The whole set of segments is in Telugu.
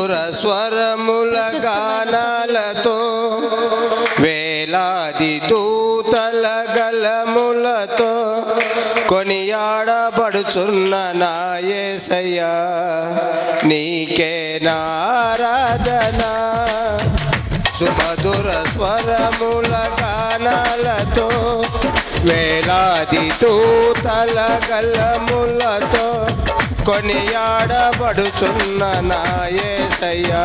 సుమధుర స్వరముల గానాలతో వేలాది దూతల గలములతో కొనియాడబడుచున్న నా యేసయ్యా నీకే ఆరాధన. సుమధుర స్వరముల గానాలతో వేలాది దూతల గలములతో కొనియాడబడుచున్న నా యేసయ్యా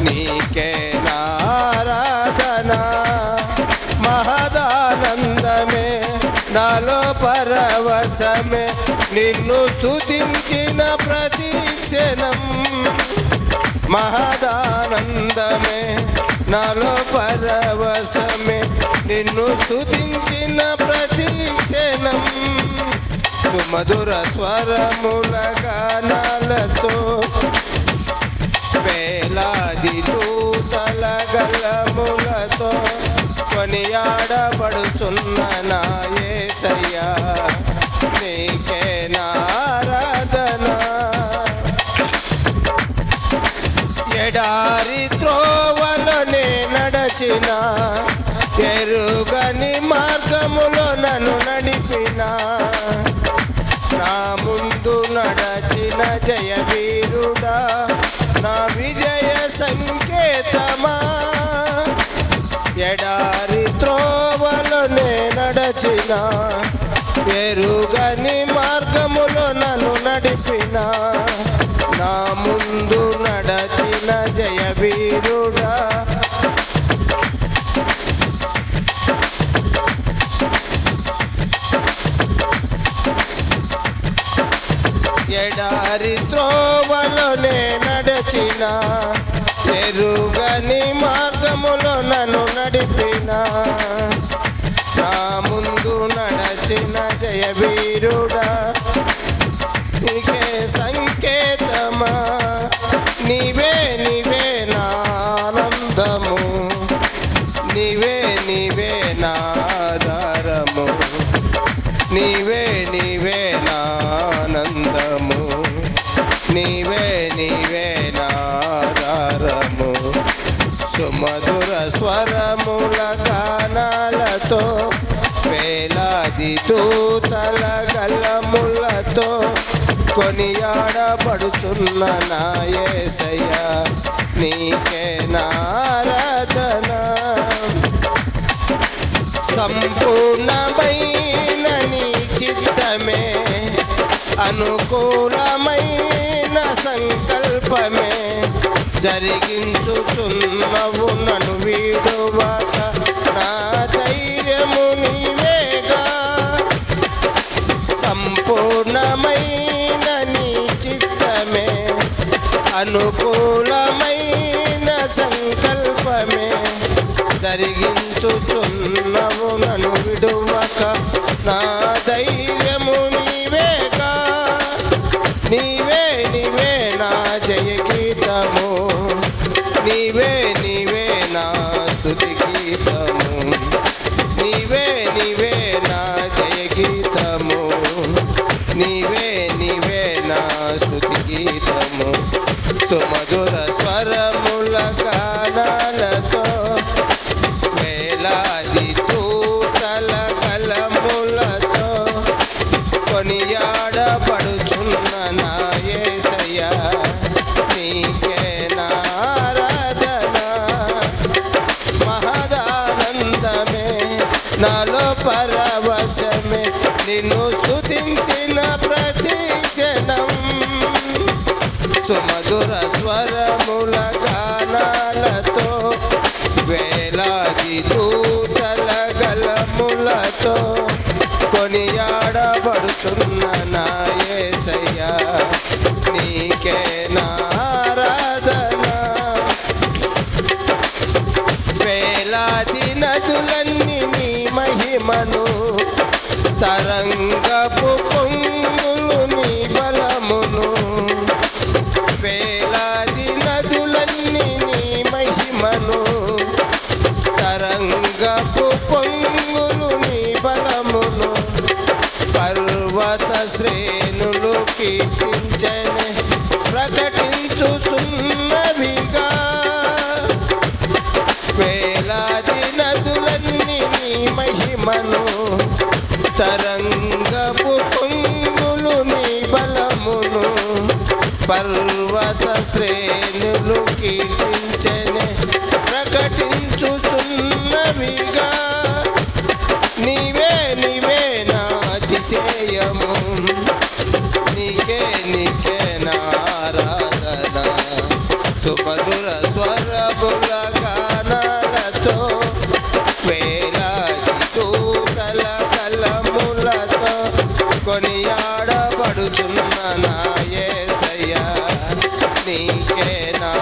నీకే ఆరాధన. మహదానందమే నాలో పరవశమే నిన్ను స్తుతించిన ప్రతి క్షణం. మహదానందమే నాలో పరవశమే నిన్ను స్తుతించిన ప్రతి క్షణం. సుమధుర స్వరముల గానాలతో వేలాది దూతల గలములతో కొనియాడబడుచున్న నా యేసయ్యా నీకే ఆరాధన. ఎడారి త్రోవలోనే నడచిన ఎరుగని మార్గములో నన్ను నడిపిన నా ముందు నడచిన జయ వీరుడా నా విజయ సంకేతమా. ఎడారి త్రోవలోనే నడచిన ఎరుగని మార్గములో నన్ను నడిపిన నా ముందు నడచిన జయ వీరుడా ఎడారి త్రోవలోనే నడచిన ఎరుగని మార్గములో నన్ను నడిపిన నా ముందు నడచిన జయ వీరుడా నీకే సంకేతమా. నీవే నీవే నా ఆనందము నీవే నీవే నా ఆధారము నీవే నీవే నా ఆనందము నీవే నీవే నా ఆధారము. సుమధుర స్వరముల గానాలతో వేలాది దూతల గలములతో కొనియాడబడుచున్న నా యేసయ్యా నీకే ఆరాధన. సంపూర్ణమైన నీ చిత్తమే అనుకూలమైన సంకల్పమే జరిగించుచున్నవు నన్ను వీడువాక నా ధైర్యము నీవేగా. సంపూర్ణమైన నీ చిత్తమే అనుకూలమైన సంకల్పమే జరిగించుచున్నవు నన్ను విడువక నా ధైర్యము నీవేగా. నీవే నీవే నా జయ గీతము నీవే నీవే నా స్తుతి గీతము నీవే నీవే నా జయ గీతము నీవే నీవే నా స్తుతి గీతము. సుమధుర స్వరముల గానాలతో వేలాది దూతల గలములతో కొనియాడబడుచున్న నా యేసయ్యా నీకే ఆరాధన. మహదానందమే నాలో పరవశమే నిన్ను స్తుతించిన ప్రతి క్షణం. సుమధుర స్వరముల గానాలతో వేలాది దూతల గలములతో కొనియాడబడుచున్న నా యేసయ్యా నీకే ఆరాధన. వేలాది నదులన్నీ నీ మహిమను తరంగపు పొంగులు నీ బలమును. వేలాది నదులన్నీ నీ మహిమను తరంగపు పొంగులు నీ బలమును. పర్వత శ్రేణులు కీర్తించనే ప్రకటించుచున్న శ్రేణులు కీర్తించనే ప్రకటించుచున్నవిగా నీవే నీవే నా అతిశయము నీకే నీకే నా ఆరాధన సుమధుర స్వరముల గానాలతో వేలాది దూతల కలములతో కొనియాడబడుచున్న నా యేసయ్యా నీకే నా